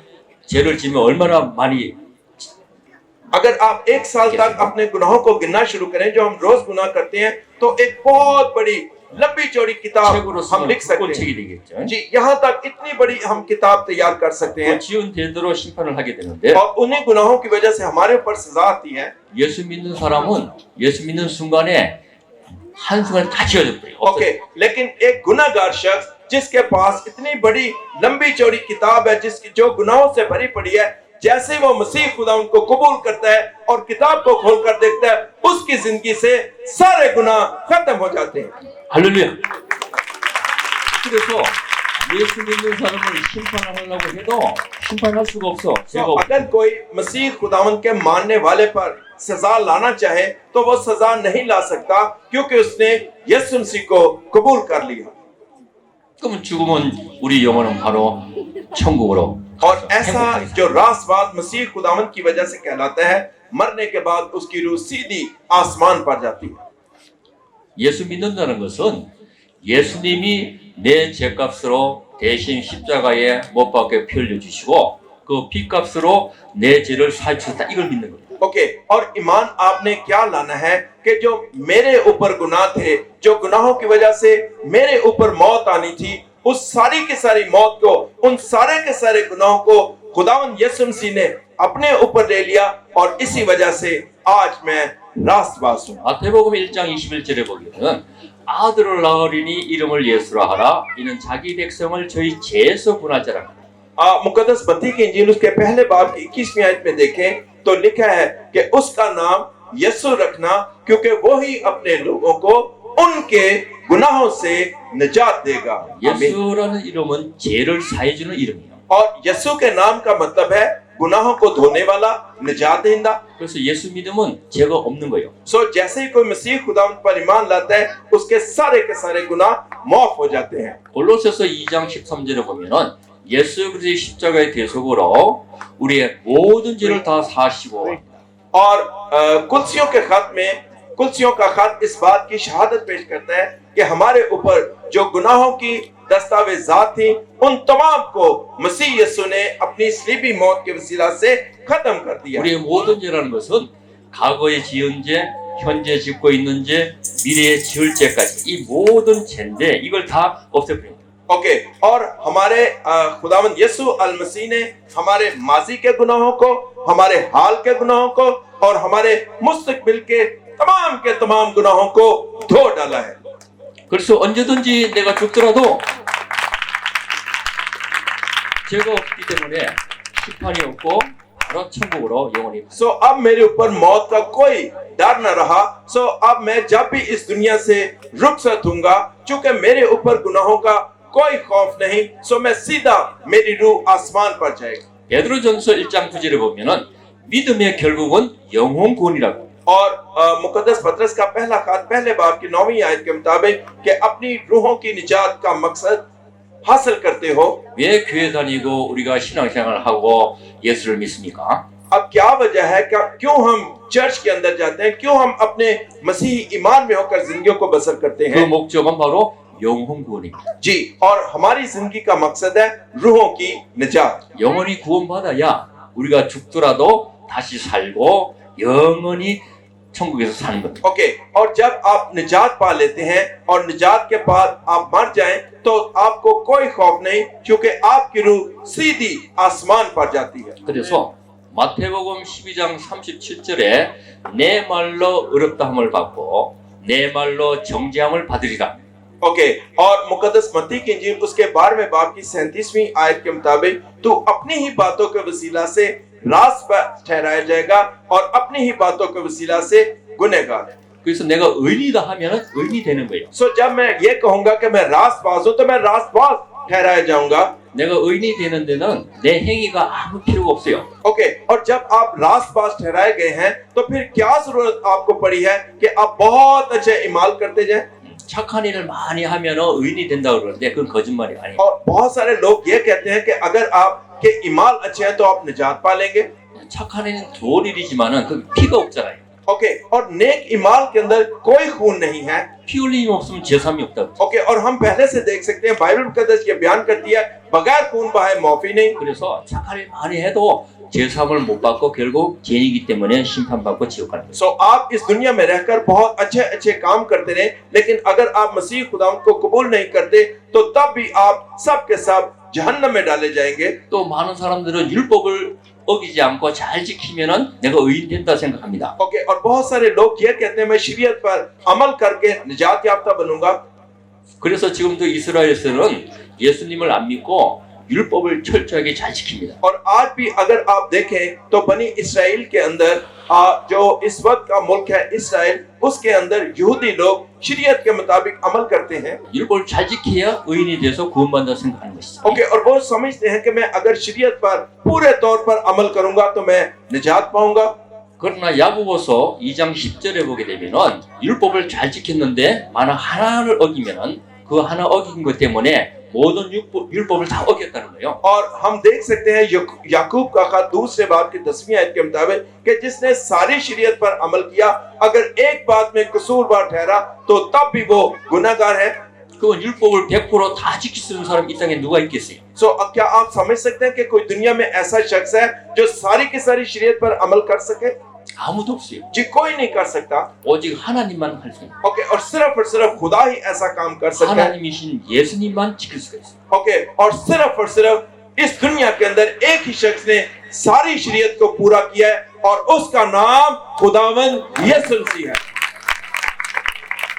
B: 죄를 지면 얼마나 많이
A: अगर आप एक साल तक अपने गुनाहों को गिनना शुरू करें जो हम रोज गुनाह करते हैं तो एक बहुत बड़ी लंबी चौड़ी किताब
B: 책으로
A: हम
B: 쓰면
A: लिख सकते
B: 책이
A: हैं
B: 되겠죠.
A: जी। यहाँ तक इतनी बड़ी हम किताब तैयार कर सकते
B: 그
A: हैं
B: 지은 대대로 심판을 하게 되는데
A: और उन्हीं गुनाहों की वजह से हमारे ऊपर सजा आती है।
B: 예수 믿는 사람은 예수 믿는 순간에 한순간에 다 지워져 버려요.
A: ओके, लेकिन एक गुनाहगार शख्स जिसके पास इतनी बड़ी लंबी चौड़ी किताब है जिसकी जो गुनाहों से भरी पड़ी है, जैसे वो मसीह खुदा उनको कबूल करता है और किताब को खोलकर देखता है उसकी जिंदगी से सारे गुनाह खत्म हो जाते हैं।
B: 할렐루야. 그래서 예수 믿는 사람을 심판하려고 해도 심판할 수가 없어.
A: तो
B: 죄가 없어.
A: अगर कोई मसीह खुदावन के मानने वाले पर सजा लाना चाहे तो वो सजा नहीं ला सकता क्योंकि उसने यीशु मसीह को कबूल कर लिया।
B: 그러면 죽으면 우리 영혼은 바로 천국으로
A: और
B: 가서
A: ऐसा
B: 행복하게
A: जो रासबाज मसीह खुदावन की वजह से कहलाता है, मरने के बाद उसकी रूह सीधी आसमान पर जाती है।
B: 예수 믿는다는 것은 예수님이 내 죄값으로 대신 십자가에 못 박게 피 흘려 주시고 그 피값으로 내 죄를 사해 주셨다 이걸 믿는 거예요.
A: ओके, और ईमान आपने क्या लाना है कि जो मेरे ऊपर गुनाह थे, जो गुनाहों की वजह से मेरे ऊपर मौत आनी थी, उस सारी की सारी मौत को, उन सारे के सारे गुनाहों को खुदावंद यीशु मसीह ने अपने ऊपर ले लिया और इसी वजह से आज मैं रास्तबाज हूँ।
B: 마태복음 1장 21절에 보면은 아들을 낳으리니 이름을 예수라 하라 이는 자기 백성을 저희 죄에서 구원할 자라.
A: मुकद्दस मत्ती की इंजील उसके पहले बाब की 21वीं आयत में देखें तो लिखा है कि उसका नाम यीशु रखना क्योंकि वो ही अपने लोगों को उनके गुनाहों से निजात देगा।
B: 예수라는 이름은 죄를 사해 주는 이름이에요.
A: और यीशु के नाम का मतलब है गुनाहों को धोने वाला, निजात देना।
B: 그래서 예수 믿으면 죄가 없는 거예요.
A: सो जैसे ही कोई मसीह खुदा पर ईमान लाता है उसके सारे के सारे गुनाह माफ हो जाते हैं।
B: 골로새서 2장 13절에 보면은 예수 그리스도의 십자가의 대속으로 우리의 모든 죄를 다 사시고
A: और कुलसियों के खत में कुलसियों का खत इस बात की शहादत पेश करता है कि हमारे ऊपर जो गुनाहों की दस्तावेजात थी उन तमाम को मसीह यीशु ने अपनी सलीबी मौत के वसीला से खत्म कर दिया।
B: 우리의 모든 죄라는 것은 과거에 지은 죄, 현재 짓고 있는 죄, 미래에 지을 죄까지 이 모든 죄인데 이걸 다 없애버립니다.
A: ओके, और हमारे खुदावंद यीशु अल मसीह ने हमारे माजी के गुनाहों को, हमारे हाल के गुनाहों को और हमारे मुस्तकबिल के तमाम गुनाहों को धो डाला है।
B: 그래서 언제든지 내가 죽더라도 죄가 없기 때문에 심판이 없고 바로 천국으로 영원히
A: सो अब मेरे ऊपर मौत का कोई डर न रहा। सो अब मैं जब भी इस दुनिया से रुखसत होऊंगा क्योंकि मेरे ऊपर गुनाहों का कोई खौफ नहीं। सो मैं सीधा मेरी रूह आसमान पर जाएगा।
B: 베드로전서 1장 9절에 보면은 믿음의 결국은 영혼 구원이라고.
A: और मुकद्दस पतरस का पहला खत पहले बाब की 9वीं आयत के मुताबिक कि अपनी रूहों की निजात का मकसद हासिल करते हो।
B: 왜 교회 다니고 우리가 신앙생활을 하고 예수를 믿습니까?
A: अब क्या वजह है, क्यों हम चर्च के अंदर जाते हैं, क्यों हम अपने मसीही ईमान में होकर जिंदगियों को बसर करते
B: 그
A: हैं?
B: 목적은 바로 영혼 구원입니다.
A: जी, और हमारी जिंदगी का मकसद है रूहों की निजात।
B: 영원히 구원받아야 우리가 죽더라도 다시 살고 영원히 천국에서 사는 겁니다.
A: ओके, और जब आप निजात पा लेते हैं और निजात के बाद आप मर जाएं तो आपको कोई खौफ नहीं क्योंकि आपकी रूह सीधी आसमान पर जाती है।
B: 그래서 마태복음 12장 37절에 내 말로 어렵다함을 받고 내 말로 정죄함을 받으리라.
A: ओके, और मुकद्दस मत्ती की इंजील उसके 12वें बाब की 37वीं आयत के मुताबिक तू अपनी ही बातों के वसीला से रास्त ठहराया जाएगा और अपनी ही बातों के वसीला से गुनहगार।
B: 그래서 내가 의인이다 하면은 의인이 되는 거예요.
A: सो जब मैं ये कहूंगा कि मैं रास्तबाज हूं तो मैं रास्तबाज ठहराया जाऊंगा।
B: 내가 의인이 되는 데는 내 행위가 아무 필요가 없어요.
A: ओके, और जब आप रास्तबाज ठहराए गए हैं तो फिर क्या जरूरत आपको पड़ी है कि आप बहुत अच्छे इमाल करते जाएं?
B: 착한 일을 많이 하면은 의인이 된다고 그러는데 그건 거짓말이 아니에요.
A: और बहुत सारे लोग ये कहते हैं कि अगर आपके इमाल अच्छे हैं तो आप निजात पा लेंगे।
B: 착한 일은 좋은 일이지만은 그 피가 없잖아요.
A: ओके, और नेक ईमान के अंदर कोई खून नहीं है।
B: 피 흘림이 없으면 제삼이 없다고.
A: ओके, और हम पहले से देख सकते हैं बाइबल मुकद्दस ये बयान करती है बगैर खून बहाए माफी नहीं।
B: 그래서 착한 일 많이 해도 제삼을 못 받고 결국 죄인이기 때문에 심판받고 지옥 가는 거예요.
A: सो आप इस दुनिया में रहकर बहुत अच्छे अच्छे काम करते रहे, लेकिन अगर आप मसीह खुदावंद को कबूल नहीं करते तो तब भी आप सब के सब जहन्नम में डाले जाएंगे।
B: 또 많은 사람들은 율법을 어기지 않고 잘 지키면은 내가 의인 된다 생각합니다.
A: ओके, और बहुत सारे लोग ये कहते हैं मैं शरीयत पर अमल करके निजात याफ्ता बनूंगा।
B: 그래서 지금도 이스라엘에서는 예수님을 안 믿고 율법을 철저하게 잘 지킵니다.
A: और आज भी अगर आप देखें तो बनी इस्राएल के अंदर जो इस वक्त का मुल्क है इस्राएल, उसके अंदर यहूदी लोग शरीयत के मुताबिक अमल करते हैं।
B: 율법을 잘 지켜야 의인이 돼서 구원받는다 생각하는 것이죠.
A: ओके, और वो समझते हैं कि मैं अगर शरीयत पर पूरे तौर पर अमल करूंगा तो मैं निजात पाऊंगा।
B: 그러나 야고보서 2장 10절에 보게 되면은 율법을 잘 지켰는데 만약 하나를 어기면은 그 하나 어긴 것 때문에 모든 율법을 다 어겼다는 거예요.
A: और हम देख सकते हैं याकूब का खत दूसरे बाब की 10वीं आयत के मुताबिक कि जिसने सारी शरीयत पर अमल किया अगर एक बात में कसूरवार ठहरा तो तब भी वो गुनाहगार है।
B: 그 율법을 100%다 지킬 수 있는 사람 이 땅에 누가 있겠어요?
A: सो क्या आप समझ सकते हैं कि कोई दुनिया में ऐसा शख्स है जो सारी की सारी शरीयत पर अमल कर सके?
B: 아무도 없어요.
A: जी कोई नहीं कर सकता।
B: 오직 하나님만 할 수 있어요.
A: ओके, और सिर्फ खुदा ही ऐसा काम कर सकता है।
B: 하나님이신 예수님만 지킬 수가 있어요.
A: ओके, और सिर्फ इस दुनिया के अंदर एक ही शख्स ने सारी शरीयत को पूरा किया है और उसका नाम खुदावंद यीशु मसीह है।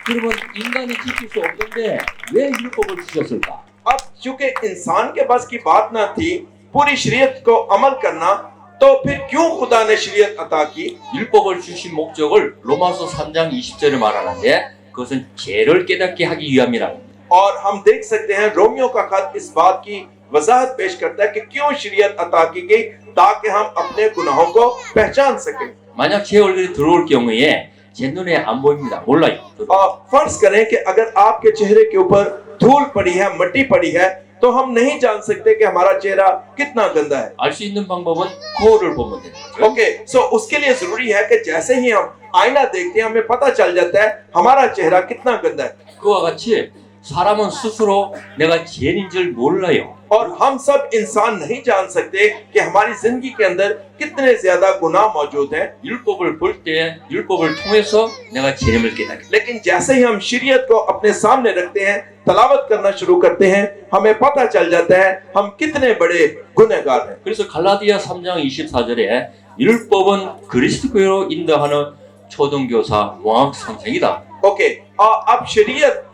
B: 그러면 인간이 지킬 수 없는데 왜 율법을 주셨을까?
A: अब चूंकि इंसान के बस की बात ना थी पूरी शरीयत को अमल करना, तो फिर क्यों खुदा ने शरीयत अता की?
B: 율법을 주신 목적을 로마서 3장 20절에 말하는데 그것은 죄를 깨닫게 하기 위함이라.
A: और हम देख सकते हैं रोमियो का खत इस बात की वजाहत पेश करता है कि क्यों शरीयत अता की गई, ताकि हम अपने गुनाहों को पहचान सकें।
B: 만약 제 얼굴이 들어올 경우에 제 눈에 안 보입니다. 몰라요.
A: और फर्ज करें कि अगर आपके चेहरे के ऊपर धूल पड़ी है, मिट्टी पड़ी है, तो हम नहीं जान सकते कि हमारा चेहरा कितना गंदा है।
B: 알 수 있는 방법은 거울을 보면 되는 거죠.
A: ओके, सो उसके लिए जरूरी है कि जैसे ही हम आईना देखते हैं हमें पता चल जाता है हमारा चेहरा कितना गंदा है।
B: 그와 같이 사람은 스스로 내가 죄인인 줄 몰라요.
A: और हम सब इंसान नहीं जान सकते कि हमारी जिंदगी के अंदर कितने ज्यादा गुनाह मौजूद हैं।
B: 율법을 볼 때 율법을 통해서 내가 죄를 깨닫게.
A: लेकिन जैसे ही हम शरीयत को अपने सामने रखते हैं, तलावत करना शुरू करते हैं, हमें पता चल जाता है हम कितने बड़े गुनहगार हैं।
B: 그래서 갈라디아 3장 24절에 율법은 그리스도로 인도하는 초등교사 몽학 선생이다.
A: ओके, अब शरीयत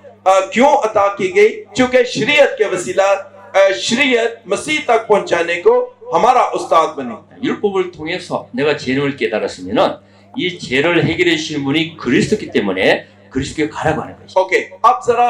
A: क्यों अता की गई? क्योंकि शरीयत के वसीला शरीयत मसीह तक पहुंचाने को हमारा उस्ताद बनी।
B: 율법을 통해서 내가 죄를 깨달았으면은 이 죄를 해결해 주신 분이 그리스도이기 때문에 그리스도께 가라고 하는 것이죠.
A: ओके, अब जरा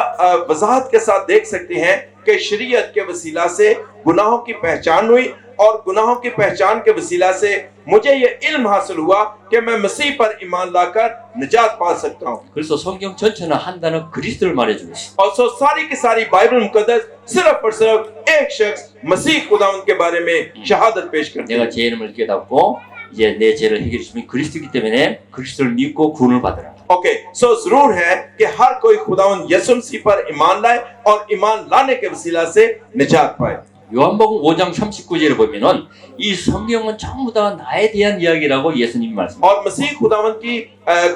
A: वजाहत के साथ देख सकते हैं कि शरीयत के वसीला से गुनाहों की पहचान हुई और गुनाहों की पहचान के वसीला से मुझे ये इल्म हासिल हुआ कि मैं मसीह पर ईमान लाकर निजात पा सकता हूँ।
B: 그래서 성경 전체는 한 단어 그리스도를 말해주고 있어요.
A: और सो सारी की सारी बाइबल मुकद्दस सिर्फ और सिर्फ एक शख्स मसीह खुदावंद के बारे में शहादत पेश करती है।
B: 내가 죄 이름을 깨닫고 이제 내 죄를 해결해 주신 분이 그리스도이기 때문에 그리스도를 믿고 구원을 받으라.
A: ओके, सो जरूर है कि हर कोई खुदावंद यीशु मसीह पर ईमान लाए और ईमान लाने के वसीला से निजात पाए।
B: 요한복음 5장 39절에 보면은 이 성경은 전부 다 나에 대한 이야기라고 예수님이 말씀하셨어요.
A: और मसीह खुदावंद की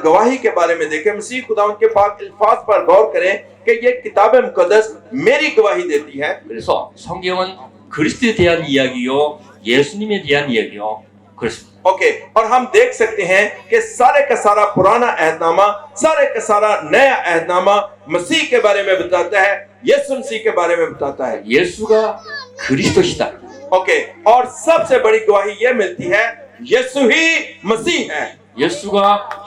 A: गवाही के बारे में देखें, मसीह खुदावंद के पाक अल्फाज पर गौर करें कि ये किताब मुकद्दस मेरी गवाही देती है।
B: 그래서 성경은 그리스도에 대한 이야기요, 예수님에 대한 이야기요. 그렇습니다.
A: ओके, और हम देख सकते हैं कि सारे का सारा पुराना अहदनामा, सारे का सारा नया अहदनामा मसीह के बारे में बताता है, यीशु मसीह के बारे में बताता है।
B: 예수가 그리스도시다.
A: ओके, और सबसे बड़ी गवाही ये मिलती है यीशु ही मसीह है
B: 예수가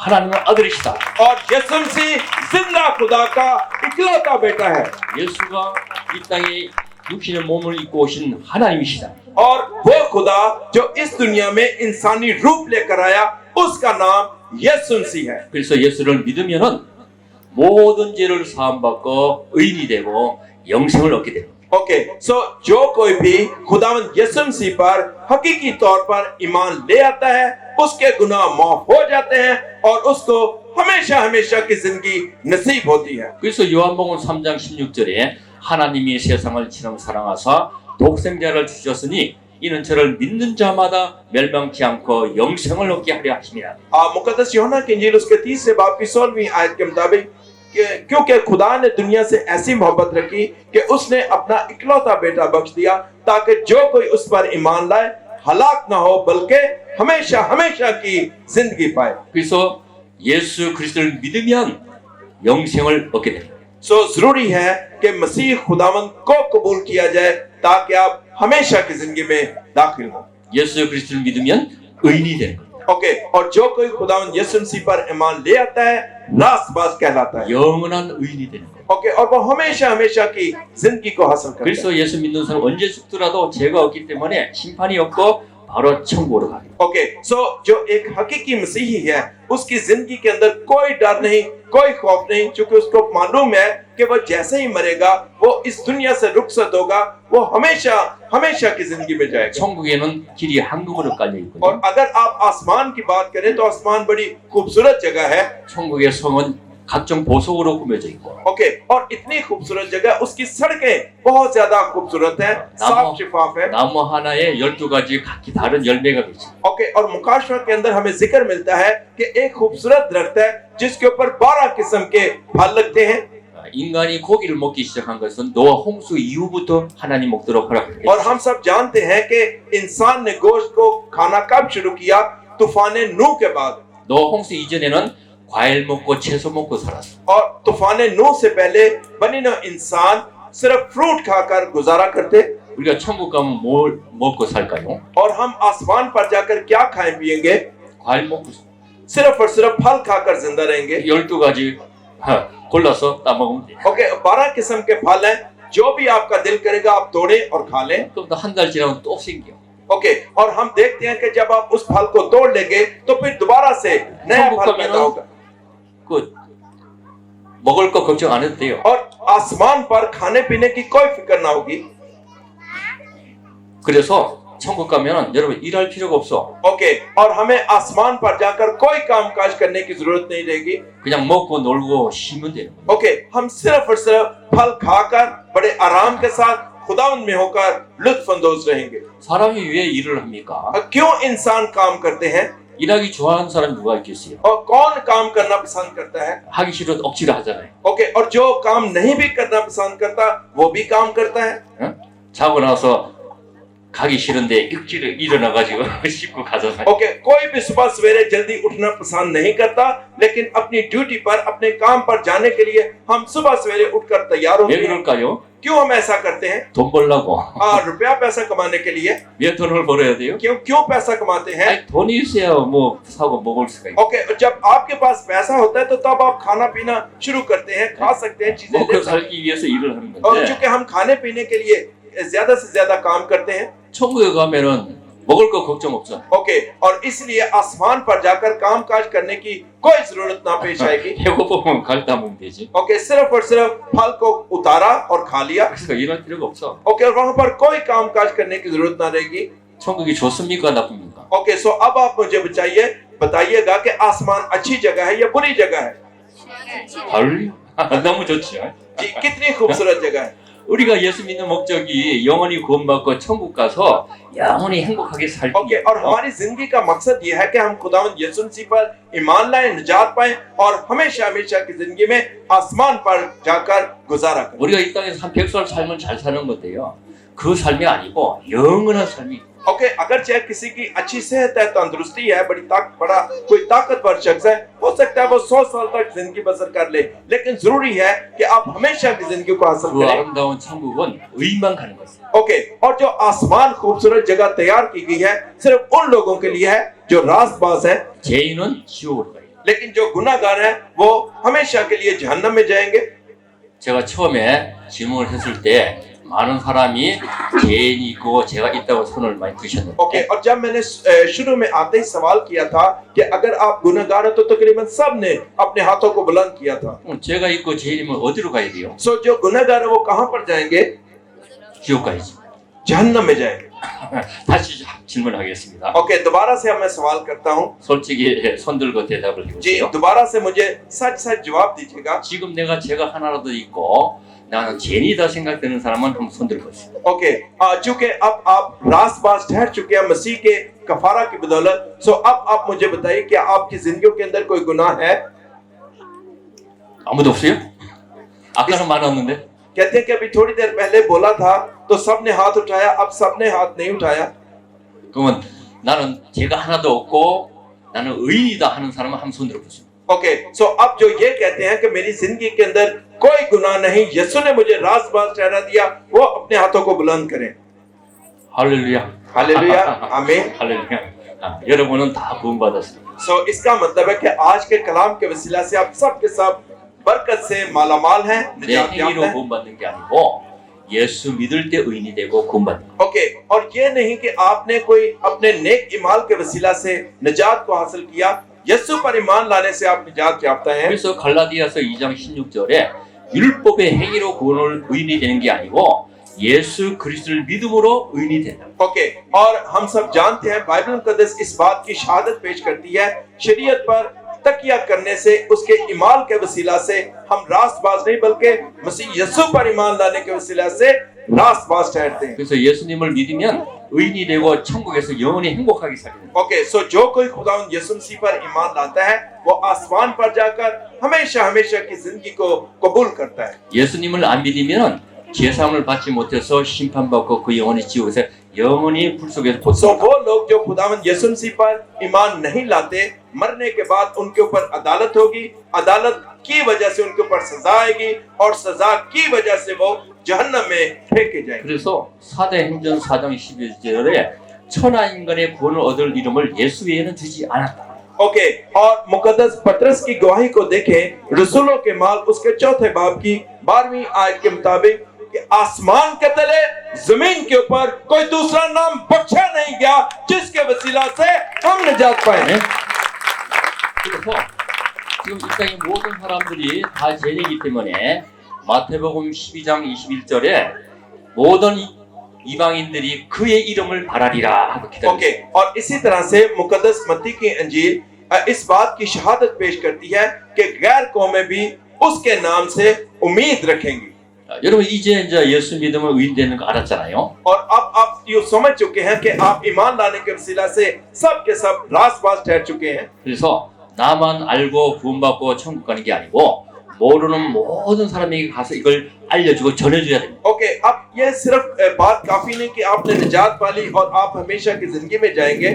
B: 하나님의 아들이시다.
A: और यीशु मसीह जिंदा खुदा का इकलौता बेटा है
B: 예수가 이 땅에 육신의 몸을 입고 오신 하나님이시다.
A: और वो खुदा जो इस दुनिया में इंसानी रूप लेकर आया उसका नाम यीशु मसीह है।
B: 그래서 예수를 믿으면은 모든 죄를 사함받고 의인이 되고 영생을 얻게 됩니다.
A: ओके, सो जो कोई भी खुदावंद यीशु मसीह पर हकीकी तौर पर ईमान ले आता है उसके गुनाह माफ हो जाते हैं और उसको हमेशा हमेशा की जिंदगी नसीब होती है।
B: 그래서 요한복음 3장 16절에 하나님이 세상을 이처럼 사랑하사 독생자를 주셨으니 이는 저를 믿는 자마다 멸망치 않고 영생을 얻게 하려 하심이라.
A: मुकद्दस यूहन्ना की इंजील उसके 30 बाब की 16वीं आयत के मुताबिक क्योंकि खुदा ने दुनिया से ऐसी मोहब्बत रखी कि उसने अपना इकलौता बेटा बख्श दिया ताकि जो कोई उस पर ईमान लाए हलाक ना हो बल्कि हमेशा हमेशा की जिंदगी पाए।
B: 그래서 예수 그리스도를 믿으면 영생을 얻게 됩니다.
A: जरूरी है कि मसीह खुदावंद को कबूल किया जाए ताकि आप हमेशा की जिंदगी में दाखिल हो।
B: 예수 그리스도를 믿으면 의인이 되는 거예요.
A: ओके, और जो कोई खुदावंद यीशु मसीह पर ईमान ले आता है रास्तबाज कहलाता है।
B: 영원한 의인이 되는 거예요.
A: ओके, और वो हमेशा हमेशा की जिंदगी को हासिल करता है।
B: 그래서 예수 믿는 사람 언제 죽더라도 죄가 없기 때문에 심판이 없고 바로 천국으로 가게 돼요.
A: ओके, सो जो एक हकीकी मसीही है उसकी जिंदगी के अंदर कोई डर नहीं, कोई खौफ नहीं, क्योंकि उसको मालूम है कि वो जैसे ही मरेगा वो इस दुनिया से रुखसत होगा, वो हमेशा हमेशा की जिंदगी में जाएगा।
B: 천국에는 길이 황금으로 깔려
A: और
B: 있거든요.
A: अगर आप आसमान की बात करें तो आसमान बड़ी खूबसूरत जगह है।
B: 천국의 성은 각종 보석으로 꾸며져 있고
A: ओके, और इतनी खूबसूरत जगह, उसकी सड़कें बहुत ज्यादा खूबसूरत हैं, साफ शिफाफ है।
B: 나무 하나에 12가지 각기 다른 열매가 있어요.
A: ओके, और मुकाशवा के अंदर हमें जिक्र मिलता है कि एक खूबसूरत दरख्त है जिसके ऊपर 12 किस्म के फल लगते हैं।
B: 인간이 고기를 먹기 시작한 것은 노아 홍수 이후부터 하나님 먹도록 허락했어요.
A: और हम सब जानते हैं कि इंसान ने गोश्त को खाना कब शुरू किया? तूफान नूह के बाद।
B: 노아 홍수 이전에는 과일 먹고 채소 먹고 살았어.
A: और तूफान नूह से पहले बनी नौ इंसान सिर्फ फ्रूट खाकर गुजारा करते।
B: 우리가 천국 가면 뭘 먹고 살까요?
A: और हम आसमान पर जाकर क्या खाएं पिएंगे?
B: 과일 먹고
A: सिर्फ और सिर्फ फल खाकर जिंदा रहेंगे।
B: 12가지 골라서 따먹으면 돼.
A: ओके, 12 किस्म के फल हैं, जो भी आपका दिल करेगा आप तोड़ें और खा लें।
B: 그럼 한 달 지나면 또 생겨.
A: ओके, और हम देखते हैं कि जब आप उस फल को तोड़ लेंगे तो फिर दोबारा से नया फल पैदा होगा।
B: 그 먹을 거 걱정 안 해도 돼요.
A: और आसमान पर खाने पीने की कोई फिक्र ना होगी।
B: 그래서 천국 가면 여러분 일할 필요가 없어.
A: ओके, और हमें आसमान पर जाकर कोई कामकाज करने की जरूरत नहीं रहेगी।
B: 그냥 먹고 놀고 쉬면 돼요.
A: ओके, हम सिर्फ और सिर्फ फल खाकर बड़े आराम के साथ खुदावंद में होकर लुत्फअंदोज रहेंगे।
B: 사람이 왜 일을 합니까?
A: क्यों इंसान काम करते हैं
B: 일하기 좋아하는 사람이 누가 있겠어요?
A: और कौन काम करना पसंद करता है?
B: 하기 싫어도 억지로 하잖아요.
A: ओके, और जो काम नहीं भी करना पसंद करता वो भी काम करता है।
B: 응? 자고 나서 가기 싫은데 억지로 일어나가지고 씻고 가잖아요.
A: ओके, कोई भी सुबह सवेरे जल्दी उठना पसंद नहीं करता, लेकिन अपनी ड्यूटी पर अपने काम पर जाने के लिए हम सुबह सवेरे उठकर तैयार होते
B: 왜
A: हैं।
B: 그럴까요?
A: क्यों हम ऐसा करते हैं?
B: 돈 벌려고.
A: रुपया पैसा कमाने के लिए।
B: 왜 돈을 벌어야 돼요?
A: क्यों पैसा कमाते हैं?
B: 아니, 돈이 있어야 뭐 사고 먹을 수가 있고.
A: ओके, जब आपके पास पैसा होता है तो तब आप खाना पीना शुरू करते हैं, खा सकते हैं, चीजें ले
B: 먹고
A: सकते हैं।
B: 살기 위해서 일을 하는
A: और
B: 건데
A: चूंकि हम खाने पीने के लिए ज्यादा से ज्यादा काम करते हैं।
B: 천국에 가면은 먹을 거 걱정 없어.
A: ओके, और इसलिए आसमान पर जाकर काम काज करने की कोई जरूरत ना पेश आएगी।
B: 배고프면 갈다 먹으면 되지.
A: ओके, सिर्फ और सिर्फ फल को उतारा और खा लिया।
B: 그래서 일할 필요가 없어.
A: ओके, और वहां पर कोई काम काज करने की जरूरत ना रहेगी।
B: 천국이 좋습니까 나쁩니까?
A: ओके, सो अब आप मुझे बताइएगा कि आसमान अच्छी जगह है या बुरी जगह है?
B: 달리 너무 좋죠.
A: जी, कितनी खूबसूरत जगह है।
B: 우리가 예수 믿는 목적이 영원히 구원받고 천국 가서 영원히 행복하게 살기.
A: ओके, और हमारी जिंदगी का मकसद ये है कि हम खुदावंद यीशु मसीह पर ईमान लाएं, निजात पाएं और हमेशा हमेशा की जिंदगी में आसमान पर जाकर गुजारा करें।
B: 우리가 이 땅에서 한 100살 살면 잘 사는 건데요. 그 삶이 아니고 영원한 삶이.
A: ओके, अगर चाहे किसी की अच्छी सेहत है, तंदुरुस्ती है, बड़ा कोई ताकतवर शख्स है, हो सकता है वो 100 साल तक जिंदगी बसर कर ले, लेकिन जरूरी है कि आप हमेशा की जिंदगी को हासिल
B: 그
A: करें।
B: 아름다운 천국은 의인만 가는 것이에요.
A: ओके, और जो आसमान खूबसूरत जगह तैयार की गई है सिर्फ उन लोगों के लिए है जो रास्तबाज है,
B: 죄인은 지옥으로 가요.
A: लेकिन जो गुनाहगार है वो हमेशा के लिए जहन्नम में जाएंगे।
B: 제가 처음에 질문을 했을 때 많은 사람이 죄인이 있고 죄가 있다고 손을 많이 드셨는데
A: ओके, और जब मैंने शुरू में आते ही सवाल किया था कि अगर आप गुनाहगार हो तो तकरीबन सब ने अपने हाथों को बुलंद किया था।
B: 죄가 있고 죄인이면 어디로 가야 돼요?
A: सो जो गुनाहगार है वो कहाँ पर जाएंगे?
B: 지옥 가야지.
A: जहन्नम में जाएंगे।
B: 다시 질문하겠습니다.
A: ओके, दोबारा से अब मैं सवाल करता हूँ।
B: 솔직히 손 들고 대답을
A: जी,
B: 해보세요.
A: दोबारा से मुझे सच सच जवाब दीजिएगा।
B: 지금 내가 죄가 하나라도 있고 나는 죄인이다 생각되는 사람은 한번 손 들어보세요.
A: ओके, चूंकि अब आप रास्तबाज ठहर चुके हैं मसीह के कफारा की बदौलत, सो अब आप मुझे बताइए क्या आपकी जिंदगियों के अंदर कोई गुनाह है?
B: 아무도 없어요? 아까는 많았는데.
A: कहते हैं कि अभी थोड़ी देर पहले बोला था तो सबने हाथ उठाया, अब सबने हाथ नहीं उठाया।
B: 그러면 나는 죄가 하나도 없고 나는 의인이다 하는 사람은 한번 손 들어보세요.
A: ओके, सो अब जो ये कहते हैं कि मेरी जिंदगी के अंदर कोई गुनाह नहीं, यीशु ने मुझे रास्तबाज ठहरा दिया, वो अपने हाथों को बुलंद करें।
B: 할렐루야.
A: हालेलुया, आमीन।
B: 할렐루야. 여러분은 다 구원받았습니다.
A: सो इसका मतलब है कि आज के कलाम के वसीला से आप सब के सब बरकत से मालामाल हैं,
B: 내
A: निजात याफ्ता
B: 행위로
A: हैं।
B: 구원받는 게 아니고 예수 믿을 때 의인이 되고 구원받는 거.
A: ओके, और ये नहीं कि आपने कोई अपने नेक ईमान के वसीला से निजात को हासिल किया, यीशु पर ईमान लाने से आप निजात याफ्ता हैं।
B: 그래서 갈라디아서 2장 16절에 율법의 행위로 구원을 의인이 되는 게 아니고 예수 그리스도를 믿음으로 의인이 된다.
A: ओके, और हम सब जानते हैं बाइबल मुकद्दस इस बात की शहादत पेश करती है, शरीयत पर तकिया करने से, उसके ईमान के वसीला से हम रास्तबाज नहीं बल्कि मसीह यीशु पर ईमान लाने के वसीला से रास्तबाज ठहरते हैं।
B: 그래서 예수님을 믿으면 의인이 되고 천국에서 영원히 행복하게 살게 된다.
A: ओके, सो जो कोई खुदावंद यीशु मसीह पर ईमान लाता है वो आसमान पर जाकर हमेशा हमेशा की जिंदगी को कबूल करता है।
B: 예수님을 안 믿으면 제사함을 받지 못해서 심판받고 그 영혼이 지옥에서 영원히 불 속에서
A: सो
B: 고통받는다.
A: वो लोग जो खुदावंद यीशु मसीह पर ईमान नहीं लाते, मरने के बाद उनके ऊपर अदालत होगी, अदालत की वजह से उनके ऊपर सजा आएगी और सजा की वजह से वो जहन्नम में फेंके जाएंगे।
B: 그래서 사도행전 4장 11절에 천하 인간의 구원을 얻을 이름을 예수 외에는 주지 않았다.
A: ओके, और मुकद्दस पतरस की गवाही को देखें, रसूलों के माल उसके चौथे बाब की 12वीं आयत के मुताबिक कि आसमान के तले जमीन के ऊपर कोई दूसरा नाम बख्शा नहीं गया जिसके वसीला से हम निजात पाए।
B: 네? 그래서 지금 이 땅의 모든 사람들이 다 죄인이기 때문에 마태복음 12장 21절에 모든 이방인들이 그의 이름을 바라리라 하고 기다립니다.
A: ओके, और इसी तरह से मुकद्दस मत्ती की अंजील इस बात की शहादत पेश करती है कि गैर कौमें भी उसके नाम से उम्मीद रखेंगी।
B: 여러분 이제 예수 믿으면 의인 되는 거 알았잖아요.
A: और अब आप ये समझ चुके हैं कि आप ईमान लाने के वसीला से सब के सब रास्तबाज ठहर चुके हैं।
B: 그래서 나만 알고 구원받고 천국 가는 게 아니고 모르는 모든 사람에게 가서 이걸 알려주고 전해줘야 됩니다.
A: ओके, अब ये सिर्फ बात काफी नहीं कि आपने निजात पाली और आप हमेशा की जिंदगी में जाएंगे।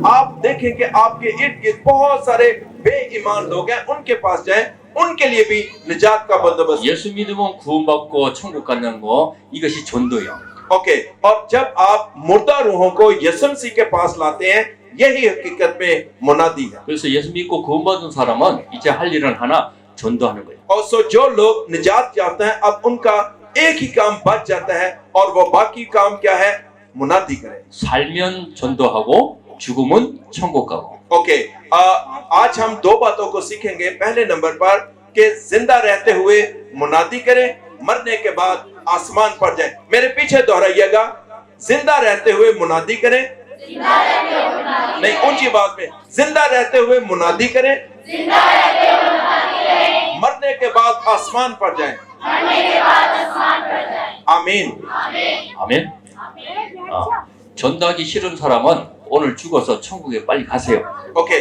A: आप देखें कि आपके इर्द गिर्द बहुत सारे बेईमान लोग हैं, उनके पास जाएं, उनके लिए भी निजात का बंदोबस्त।
B: 예수 믿으면 구원받고 천국 가는 거 이것이 전도예요.
A: ओके, और जब आप मुर्दा रूहों को यीशु मसीह के पास लाते हैं, यही हकीकत में मुनादी है।
B: 그래서 예수 믿고 구원받은 사람은 이제 할 일은 하나 전도하는 거예요.
A: और सो जो लोग निजात चाहते हैं, अब उनका एक ही काम बच जाता है और वो बाकी काम क्या है? मुनादी करें।
B: 살면 전도하고 죽으면 천국 가고.
A: ओके, आज हम दो बातों को सीखेंगे। पहले नंबर पर कि जिंदा रहते हुए मुनादी करें, मरने के बाद आसमान पर जाए। मेरे पीछे दोहराइएगा, जिंदा रहते हुए मुनादी करें, नहीं ऊंची बात में, जिंदा रहते हुए मुनादी करें, मरने के बाद आसमान पर जाएं। आमीन।
B: 아멘. 전도하기 싫은 사람은 오늘 죽어서 천국에 빨리 가세요.
A: ओके,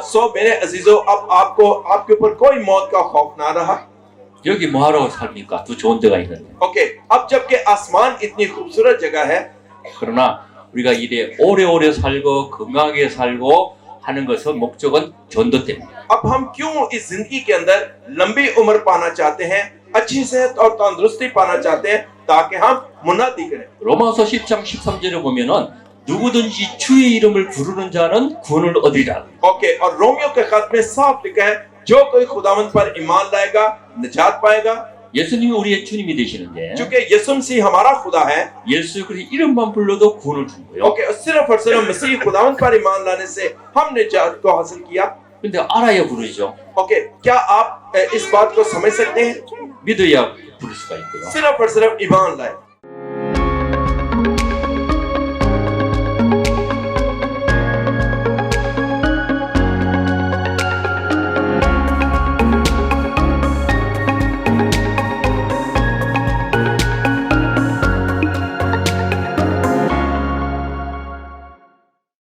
A: सो मेरे अजीजों, अब आपको आपके ऊपर कोई मौत का खौफ ना रहा।
B: 여기 뭐하러 삽니까? 더 좋은 데가 있는데.
A: ओके, अब जबकि आसमान इतनी खूबसूरत जगह है,
B: 그러나 우리가 이래 오래오래 살고 건강하게 살고 하는 것은 목적은 전도 때문에.
A: अब हम क्यों इस जिंदगी के अंदर लंबी उम्र पाना चाहते हैं, अच्छी सेहत और तंदुरुस्ती पाना चाहते हैं, ताकि हम मुनादी करें।
B: 로마서 10장 13절에 보면은 누구든지 주의 이름을 부르는 자는 구원을 얻으리라.
A: ओके, और रोमियो के खत में साफ लिखा है, जो कोई खुदावंद पर ईमान लाएगा निजात पाएगा।
B: 예수님이 우리의 주님이 되시는데
A: क्योंकि यीशु मसीह हमारा खुदा है।
B: 예수 그리스도 이름만 불러도 구원을 준 거예요.
A: ओके, सिर्फ और सिर्फ मसीह खुदावंद पर ईमान लाने से हम निजात को हासिल किया।
B: 근데 알아야 부르죠.
A: ओके, क्या आप इस बात को समझ सकते हैं?
B: 믿어야 부를 수가 있고요.
A: सिर्फ और सिर्फ ईमान लाए।